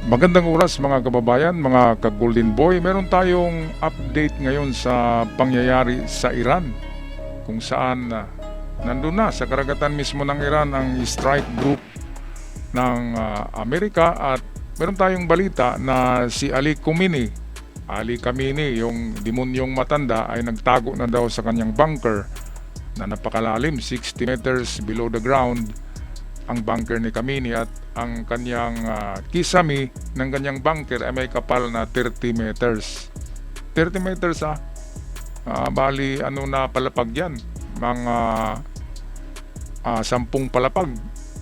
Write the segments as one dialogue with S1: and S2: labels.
S1: Magandang oras mga kababayan, mga ka-Golden Boy. Meron tayong update ngayon sa pangyayari sa Iran, kung saan nandun na sa karagatan mismo ng Iran ang strike group ng Amerika, at meron tayong balita na si Ali Khamenei, yung demonyong matanda, ay nagtago na daw sa kanyang bunker na napakalalim, 60 meters below the ground ang bunker ni Khamenei, at ang kanyang kisame ng kanyang bunker ay may kapal na 30 meters. 30 meters bali ano na palapag yan, mga 10 palapag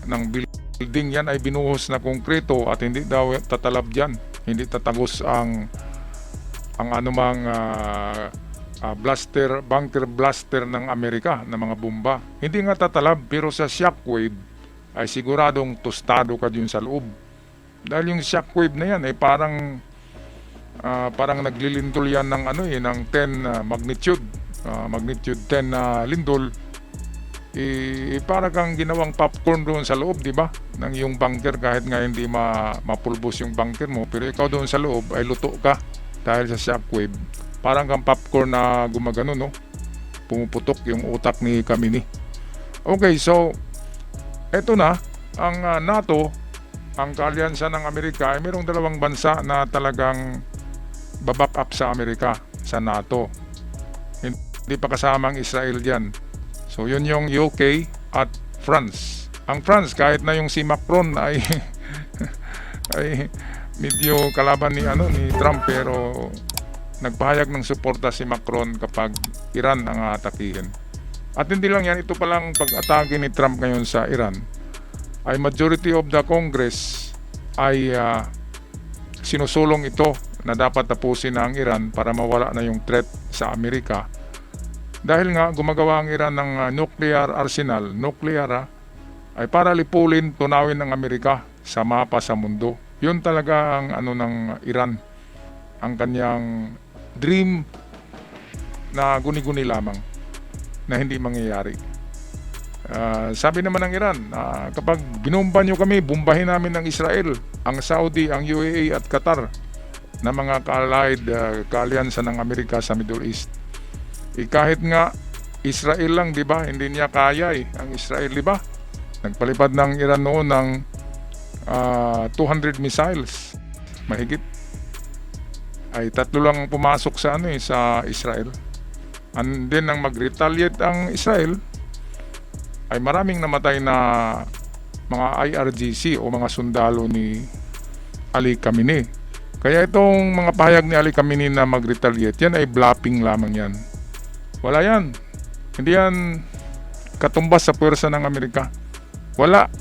S1: ng building yan ay binuhos na konkreto, at hindi daw tatalab dyan, hindi tatagos ang anumang bunker blaster ng Amerika na mga bomba. Hindi nga tatalab, pero sa shockwave ay siguradong tostado ka dun sa loob. Dahil yung shockwave na yan ay parang naglilindol yan ng ng 10 magnitude, magnitude 10 na lindol. Para kang ginawang popcorn doon sa loob, di ba? Ng yung bunker, kahit nga hindi mapulbos yung bunker mo, pero ikaw doon sa loob ay luto ka dahil sa shockwave. Parang kang popcorn na gumagano, no? Pumuputok yung utak ni Khamenei. Okay, so eto na, ang NATO, ang kaalyansa ng Amerika, ay mayroong dalawang bansa na talagang baback up sa Amerika, sa NATO. Hindi pa kasama ang Israel dyan. So yun yung UK at France. Ang France, kahit na yung si Macron ay ay medyo kalaban ni Trump, pero nagpahayag ng suporta si Macron kapag Iran ang atakihin. At hindi lang yan, ito palang pag-atake ni Trump ngayon sa Iran, ay majority of the Congress ay sinusulong ito na dapat tapusin na ang Iran para mawala na yung threat sa Amerika. Dahil nga gumagawa ang Iran ng nuclear arsenal, ay para lipulin, tunawin ng Amerika sa mapa sa mundo. Yun talaga ang ng Iran, ang kanyang dream na guni-guni lamang, na hindi mangyayari. Sabi naman ng Iran, kapag binomba nyo kami, bombahin namin ng Israel, ang Saudi, ang UAE at Qatar, na mga ka-allied kaalyansa ng Amerika sa Middle East. Kahit nga Israel lang, di ba, hindi niya kaya ang Israel, di ba? Nagpalipad ng Iran noon ng 200 missiles, mahigit. Ay 3 lang pumasok sa sa Israel. And then nang mag-retaliate ang Israel, ay maraming namatay na mga IRGC o mga sundalo ni Ali Khamenei. Kaya itong mga pahayag ni Ali Khamenei na mag-retaliate, yan ay bluffing lamang yan. Wala yan. Hindi yan katumbas sa puwersa ng Amerika. Wala.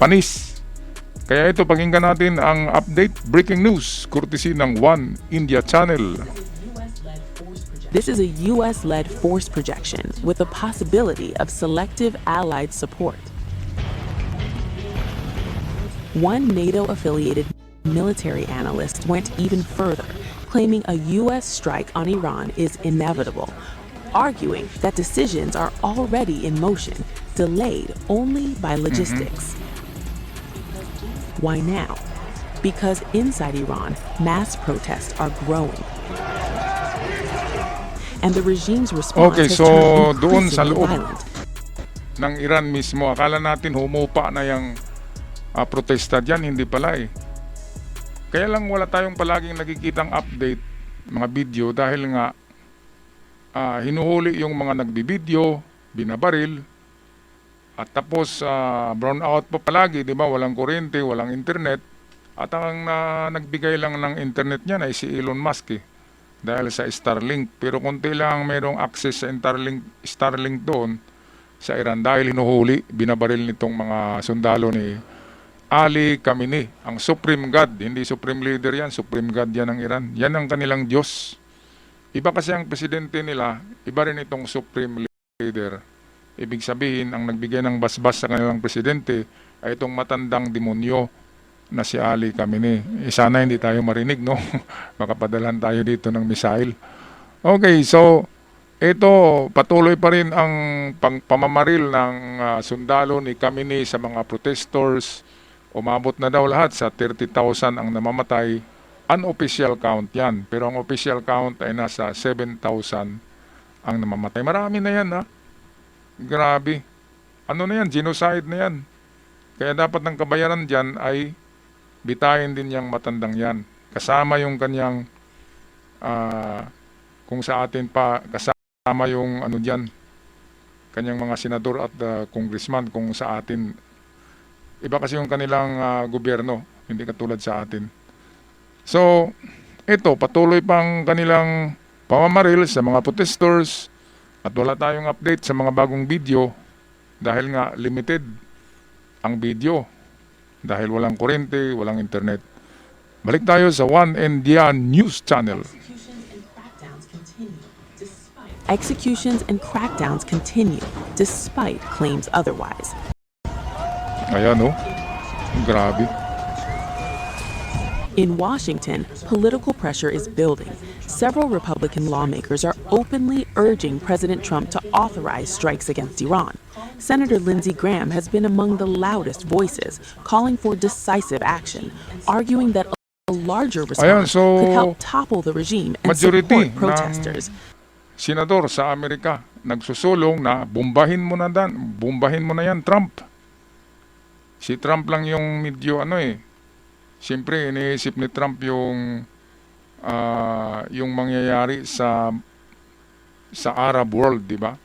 S1: Panis. Kaya ito, pakinggan natin ang update, breaking news, courtesy ng One India Channel.
S2: This is a U.S.-led force projection with the possibility of selective Allied support. One NATO-affiliated military analyst went even further, claiming a U.S. strike on Iran is inevitable, arguing that decisions are already in motion, delayed only by logistics. Why now? Because inside Iran, mass protests are growing. And the regime's response
S1: Okay,
S2: has
S1: so
S2: turned
S1: doon sa
S2: increasingly
S1: loob
S2: violent.
S1: ng Iran mismo, akala natin humupa na yung protesta dyan, hindi pala Kaya lang wala tayong palaging nakikitang update, mga video, dahil nga hinuhuli yung mga nagbibideo, binabaril, at tapos brown out pa palagi, di ba? Walang kuryente, walang internet, at ang nagbigay lang ng internet niyan ay si Elon Musk dahil sa Starlink. Pero konti lang mayroong access sa Starlink doon sa Iran dahil hinuhuli, binabaril nitong mga sundalo ni Ali Khamenei, ang Supreme God. Hindi Supreme Leader yan, Supreme God yan ng Iran. Yan ang kanilang Diyos. Iba kasi ang presidente nila, iba rin itong Supreme Leader. Ibig sabihin, ang nagbigay ng basbas sa kanilang presidente ay itong matandang demonyo na si Ali Khamenei. Sana hindi tayo marinig, no? Makapadalhan tayo dito ng missile. Okay, so ito, patuloy pa rin ang pamamaril ng sundalo ni Khamenei sa mga protestors umabot na daw lahat sa 30,000 ang namamatay. Unofficial count yan. Pero ang official count ay nasa 7,000 ang namamatay. Marami na yan, ha? Grabe. Ano na yan? Genocide na yan. Kaya dapat ng kabayaran dyan ay bitayin din yung matandang yan. Kasama yung kanyang, kung sa atin pa, kasama yung ano dyan, kanyang mga senador at congressman kung sa atin. Iba kasi yung kanilang gobyerno, hindi katulad sa atin. So, ito, patuloy pang kanilang pamamaril sa mga protesters at wala tayong update sa mga bagong video dahil nga limited ang video dahil walang kuryente, walang internet. Balik tayo sa One India News Channel.
S2: Executions and crackdowns continue despite claims otherwise.
S1: Ayan, oh. Grabe.
S2: In Washington, political pressure is building. Several Republican lawmakers are openly urging President Trump to authorize strikes against Iran. Senator Lindsey Graham has been among the loudest voices, calling for decisive action, arguing that a larger response could help topple the regime and support protesters.
S1: Senador sa Amerika nagsusulong na bombahin mo na yan, Trump. Si Trump lang yung medyo siyempre, iniisip ni Trump yung mangyayari sa Arab world, di ba?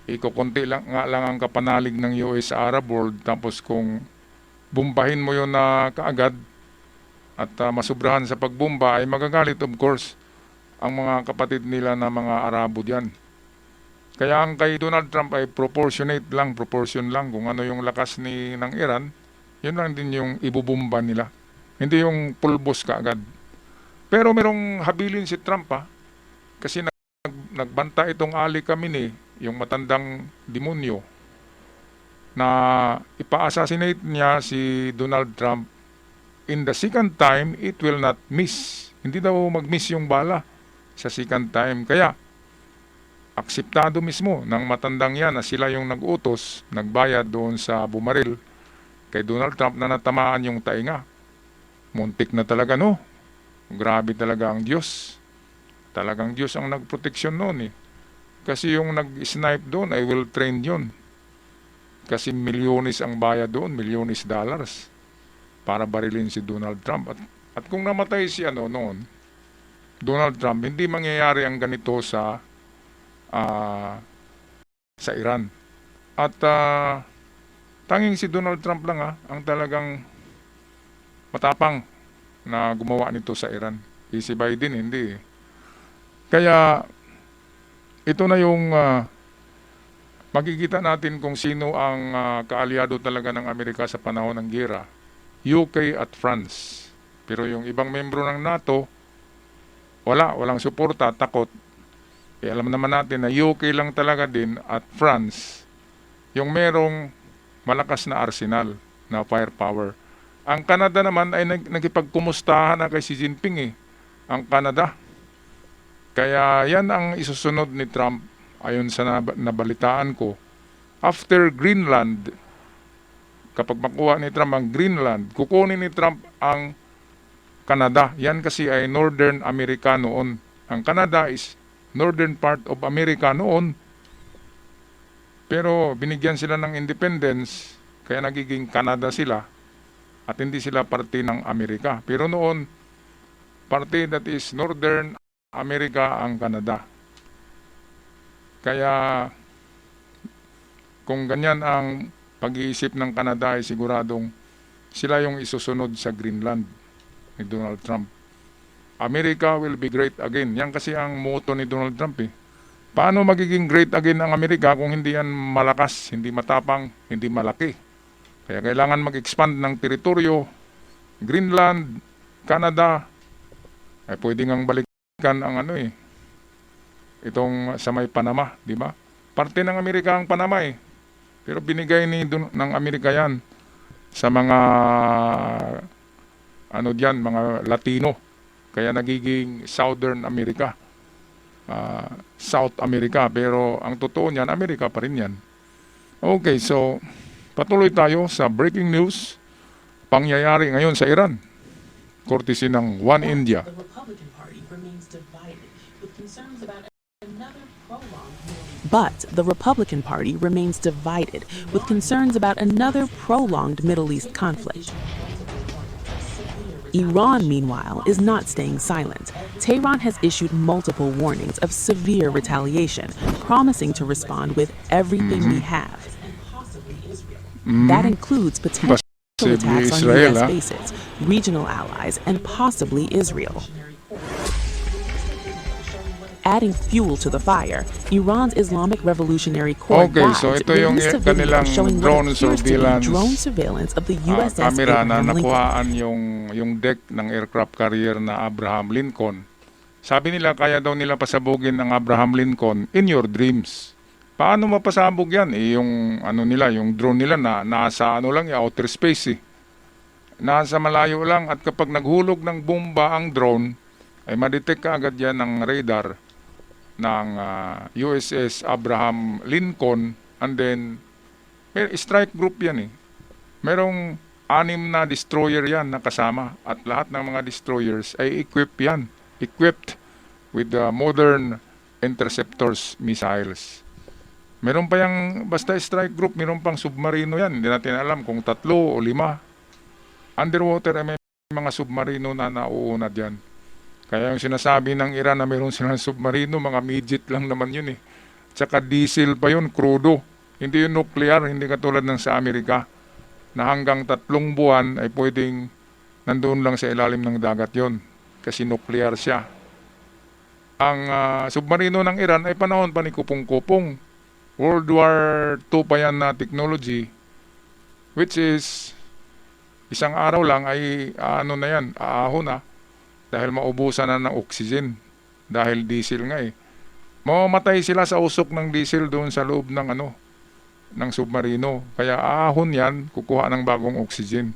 S1: Ikukunti lang ang kapanalig ng US sa Arab world, tapos kung bumbahin mo yun na kaagad at masubrahan sa pagbomba, ay magagalit, of course, ang mga kapatid nila na mga Arabo diyan. Kaya ang kay Donald Trump ay proportion lang kung ano yung lakas ng Iran, yun lang din yung ibubumba nila. Hindi yung pulbos kaagad. Pero merong habilin si Trump, kasi nagbanta itong Ali Khamenei, yung matandang demonyo, na ipa-assassinate niya si Donald Trump. In the second time, it will not miss. Hindi daw mag-miss yung bala sa second time. Kaya, akseptado mismo ng matandang yan na sila yung nag-utos, nagbayad doon sa bumaril kay Donald Trump na natamaan yung tainga. Muntik na talaga, no? Grabe talaga ang Diyos. Talagang Diyos ang nagproteksyon noon, eh. Kasi yung nag-snipe doon ay well trained yun. Kasi milyones ang bayad doon, milyones dollars para barilin si Donald Trump. At kung namatay si noon, Donald Trump, hindi mangyayari ang ganito sa Iran. At tanging si Donald Trump lang ang talagang matapang na gumawa nito sa Iran. Si Biden hindi. Kaya ito na yung makikita natin kung sino ang kaalyado talaga ng Amerika sa panahon ng giyera. UK at France. Pero yung ibang membro ng NATO, walang suporta, takot. Alam naman natin na UK lang talaga din at France yung merong malakas na arsenal na firepower. Ang Canada naman ay nagkipagkumustahan na kay Xi Jinping, ang Canada. Kaya yan ang isusunod ni Trump ayon sa nabalitaan ko. After Greenland, kapag makuha ni Trump ang Greenland, kukunin ni Trump ang Canada. Yan kasi ay Northern America noon. Ang Canada is northern part of America noon. Pero binigyan sila ng independence, kaya nagiging Canada sila at hindi sila parte ng Amerika. Pero noon, parte that is Northern America ang Canada. Kaya kung ganyan ang pag-iisip ng Canada ay siguradong sila yung isusunod sa Greenland ni Donald Trump. America will be great again. Yan kasi ang motto ni Donald Trump, eh. Paano magiging great again ang Amerika kung hindi yan malakas, hindi matapang, hindi malaki? Kaya kailangan mag-expand ng teritoryo. Greenland, Canada, ay pwede ngang balikan ang itong sa may Panama, di ba? Parte ng Amerika ang Panama, eh. Pero binigay ng Amerika yan sa mga mga Latino. Kaya nagiging Southern America, South America. Pero ang totoo niyan, Amerika pa rin yan. Okay, so patuloy tayo sa breaking news. pangyayari ngayon sa Iran. Courtesy ng One India.
S2: The Republican Party remains divided with concerns about another prolonged Middle East conflict. Iran, meanwhile, is not staying silent. Tehran has issued multiple warnings of severe retaliation, promising to respond with everything we have. That includes potential attacks on
S1: Israel,
S2: U.S. bases, regional allies, and possibly Israel. Adding fuel to the fire, Iran's Islamic Revolutionary Corps
S1: Okay, so ito yung
S2: released a video
S1: kanilang
S2: showing
S1: drone
S2: what appears to be
S1: surveillance,
S2: drone surveillance of the USS
S1: camera na
S2: Abraham Lincoln.
S1: nakuhaan yung deck ng aircraft carrier na Abraham Lincoln. Sabi nila kaya daw nila pasabugin ang Abraham Lincoln in your dreams. Paano mapasabog yan? Yung yung drone nila na nasa outer space eh. Nasa malayo lang at kapag naghulog ng bomba ang drone, ay madetect ka agad yan ng radar ng USS Abraham Lincoln, and then may strike group yan eh. Merong 6 na destroyer yan na kasama at lahat ng mga destroyers ay equipped with modern interceptors missiles. Meron pa yung basta strike group, meron pang submarino yan. Hindi natin alam kung 3 o 5. Underwater ay may mga submarino na nauunad yan. Kaya yung sinasabi ng Iran na meron silang submarino, mga midget lang naman yun eh. Tsaka diesel pa yun, crudo. Hindi yung nuclear, hindi katulad ng sa Amerika na hanggang 3 buwan ay pwedeng nandoon lang sa ilalim ng dagat yon kasi nuclear siya. Ang submarino ng Iran ay panahon pa ni Kupong-Kupong. World War II pa yan na technology, which is isang araw lang ay aahon na dahil maubusan na ng oxygen dahil diesel nga eh. Mamamatay sila sa usok ng diesel doon sa loob ng ng submarino. Kaya aahon yan, kukuha ng bagong oxygen.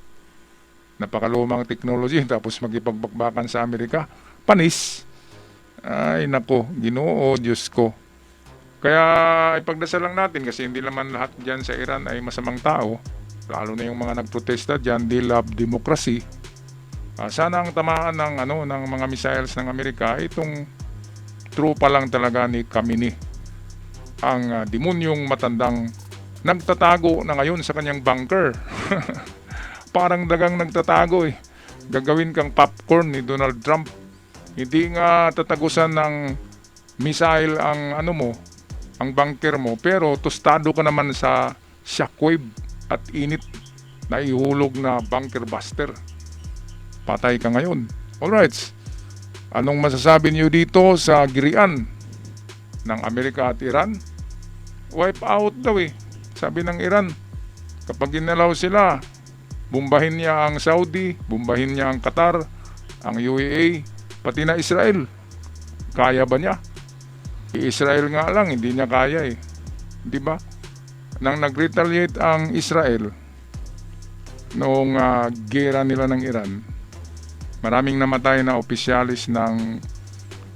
S1: Napakalumang technology tapos magipagbakbakan sa Amerika. Panis. Ay nako, Ginoo, Diyos ko. Kaya ipagdasal lang natin kasi hindi naman lahat dyan sa Iran ay masamang tao. Lalo na yung mga nagprotesta dyan, they love democracy. Sana ang tamaan ng mga missiles ng Amerika itong tropa lang talaga ni Khamenei, ang demonyong matandang nagtatago na ngayon sa kanyang bunker. Parang dagang nagtatago eh. Gagawin kang popcorn ni Donald Trump. Hindi nga tatagusan ng missile ang ang bunker mo, pero tostado ka naman sa shockwave at init na ihulog na bunker buster. Patay ka ngayon. Alright. Anong masasabi niyo dito sa girian ng Amerika at Iran? Wipe out daw eh. Sabi ng Iran, kapag ginalaw sila, bumbahin niya ang Saudi, bumbahin niya ang Qatar, ang UAE, pati na Israel. Kaya ba niya? Israel nga lang, hindi niya kaya eh. Di ba? Nang nag-retaliate ang Israel noong gera nila ng Iran, maraming namatay na opisyalis ng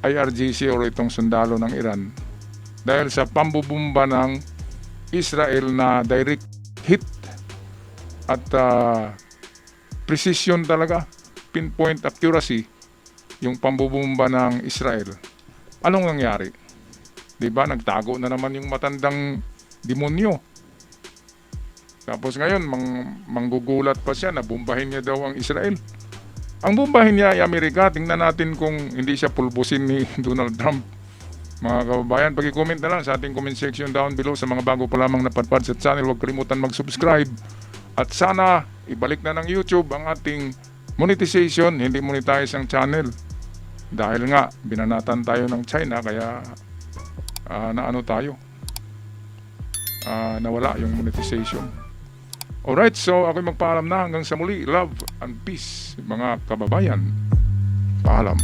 S1: IRGC o itong sundalo ng Iran dahil sa pambubumba ng Israel na direct hit at precision talaga, pinpoint accuracy yung pambubumba ng Israel. Anong nangyari? Diba, nagtago na naman yung matandang demonyo. Tapos ngayon, manggugulat pa siya na bumbahin niya daw ang Israel. Ang bombahin niya ay Amerika. Tingnan natin kung hindi siya pulbusin ni Donald Trump. Mga kababayan, pag-comment na lang sa ating comment section down below. Sa mga bago pa lamang napadpad sa channel, huwag kalimutan mag-subscribe. At sana, ibalik na ng YouTube ang ating monetization, hindi monetize ang channel. Dahil nga, binanatan tayo ng China, kaya nawala yung monetization. Alright, so ako'y magpaalam na hanggang sa muli. Love and peace, mga kababayan. Paalam.